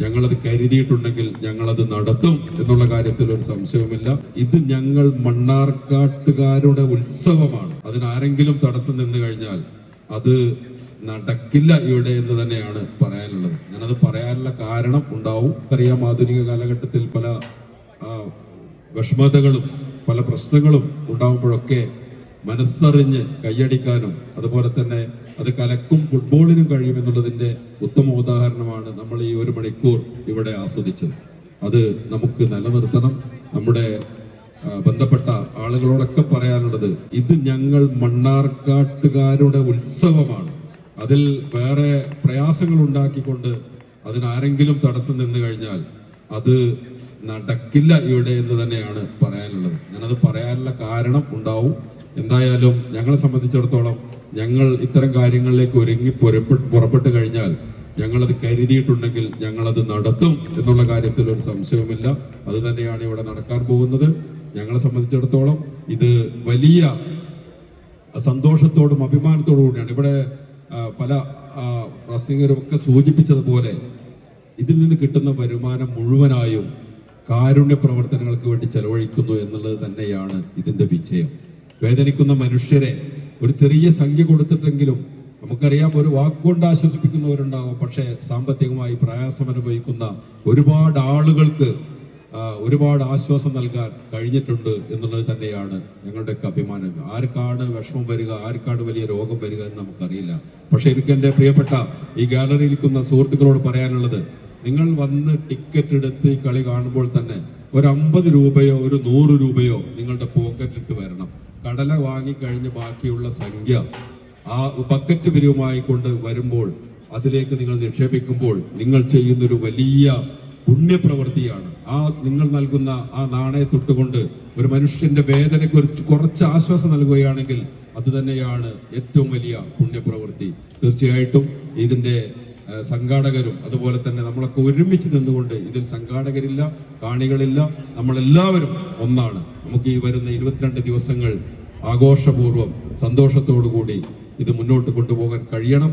ഞങ്ങളത് കരുതിയിട്ടുണ്ടെങ്കിൽ ഞങ്ങളത് നടത്തും എന്നുള്ള കാര്യത്തിൽ ഒരു സംശയവുമില്ല. ഇത് ഞങ്ങൾ മണ്ണാർക്കാട്ടുകാരുടെ ഉത്സവമാണ്. അതിനാരെങ്കിലും തടസ്സം നിന്ന് കഴിഞ്ഞാൽ അത് നടക്കില്ല ഇവിടെ എന്ന് തന്നെയാണ് പറയാനുള്ളത്. ഞാനത് പറയാനുള്ള കാരണം ഉണ്ടാവും. അറിയാം, ആധുനിക കാലഘട്ടത്തിൽ പല വിഷമതകളും പല പ്രശ്നങ്ങളും ഉണ്ടാകുമ്പോഴൊക്കെ മനസ്സറിഞ്ഞ് കൈയടിക്കാനും അതുപോലെ തന്നെ അത് കലക്കും ഫുട്ബോളിനും കഴിയുമെന്നുള്ളതിന്റെ ഉത്തമ ഉദാഹരണമാണ് നമ്മൾ ഈ 1 മണിക്കൂർ ഇവിടെ ആസ്വദിച്ചത്. അത് നമുക്ക് നിലനിർത്തണം. നമ്മുടെ ബന്ധപ്പെട്ട ആളുകളോടൊക്കെ പറയാനുള്ളത്, ഇത് ഞങ്ങൾ മണ്ണാർക്കാട്ടുകാരുടെ ഉത്സവമാണ്. അതിൽ വേറെ പ്രയാസങ്ങൾ ഉണ്ടാക്കിക്കൊണ്ട് അതിനാരെങ്കിലും തടസ്സം നിന്ന് കഴിഞ്ഞാൽ അത് നടക്കില്ല ഇവിടെ എന്ന് തന്നെയാണ് പറയാനുള്ളത്. ഞാനത് പറയാനുള്ള കാരണം ഉണ്ടാവും. എന്തായാലും ഞങ്ങളെ സംബന്ധിച്ചിടത്തോളം ഞങ്ങൾ ഇത്തരം കാര്യങ്ങളിലേക്ക് ഒരുങ്ങി പുറപ്പെട്ടു കഴിഞ്ഞാൽ ഞങ്ങളത് കരുതിയിട്ടുണ്ടെങ്കിൽ ഞങ്ങളത് നടത്തും എന്നുള്ള കാര്യത്തിൽ ഒരു സംശയവുമില്ല. അത് തന്നെയാണ് ഇവിടെ നടക്കാൻ പോകുന്നത്. ഞങ്ങളെ സംബന്ധിച്ചിടത്തോളം ഇത് വലിയ സന്തോഷത്തോടും അഭിമാനത്തോടു കൂടിയാണ്. ഇവിടെ പല പ്രസംഗരും ഒക്കെ സൂചിപ്പിച്ചതുപോലെ ഇതിൽ നിന്ന് കിട്ടുന്ന വരുമാനം മുഴുവനായും കാരുണ്യ പ്രവർത്തനങ്ങൾക്ക് വേണ്ടി ചെലവഴിക്കുന്നു എന്നുള്ളത് തന്നെയാണ് ഇതിന്റെ വിജയം. വേദനിക്കുന്ന മനുഷ്യരെ ഒരു ചെറിയ സംഖ്യ കൊടുത്തിട്ടെങ്കിലും, നമുക്കറിയാം ഒരു വാക്കുകൊണ്ട് ആശ്വസിപ്പിക്കുന്നവരുണ്ടാകും, പക്ഷേ സാമ്പത്തികമായി പ്രയാസം അനുഭവിക്കുന്ന ഒരുപാട് ആളുകൾക്ക് ഒരുപാട് ആശ്വാസം നൽകാൻ കഴിഞ്ഞിട്ടുണ്ട് എന്നുള്ളത് തന്നെയാണ് ഞങ്ങളുടെ അഭിമാനം. ആർക്കാണ് വിഷമം വരിക, ആർക്കാണ് വലിയ രോഗം വരിക എന്ന് നമുക്കറിയില്ല. പക്ഷെ എനിക്ക് എൻ്റെ പ്രിയപ്പെട്ട ഈ ഗാലറിയിൽ ഇരിക്കുന്ന സുഹൃത്തുക്കളോട് പറയാനുള്ളത്, നിങ്ങൾ വന്ന് ടിക്കറ്റ് എടുത്ത് കളി കാണുമ്പോൾ തന്നെ ഒരു 50 രൂപയോ ഒരു 100 രൂപയോ നിങ്ങളുടെ പോക്കറ്റിലിട്ട് വരണം. കടല വാങ്ങിക്കഴിഞ്ഞ് ബാക്കിയുള്ള സംഖ്യ ആ ബക്കറ്റ് പിരിവുമായി കൊണ്ട് വരുമ്പോൾ അതിലേക്ക് നിങ്ങൾ നിക്ഷേപിക്കുമ്പോൾ നിങ്ങൾ ചെയ്യുന്നൊരു വലിയ പുണ്യപ്രവൃത്തിയാണ്. നിങ്ങൾ നൽകുന്ന ആ നാണയത്തൊട്ടുകൊണ്ട് ഒരു മനുഷ്യന്റെ വേദനയ്ക്ക് കുറച്ച് ആശ്വാസം നൽകുകയാണെങ്കിൽ അത് തന്നെയാണ് ഏറ്റവും വലിയ പുണ്യപ്രവൃത്തി. തീർച്ചയായിട്ടും ഇതിന്റെ സംഘാടകരും അതുപോലെ തന്നെ നമ്മളൊക്കെ ഒരുമിച്ച് നിന്നുകൊണ്ട്, ഇതിൽ സംഘാടകരില്ല, കാണികളില്ല, നമ്മളെല്ലാവരും ഒന്നാണ്. നമുക്ക് ഈ വരുന്ന 22 ദിവസങ്ങൾ ആഘോഷപൂർവ്വം സന്തോഷത്തോടു കൂടി ഇത് മുന്നോട്ട് കൊണ്ടുപോകാൻ കഴിയണം.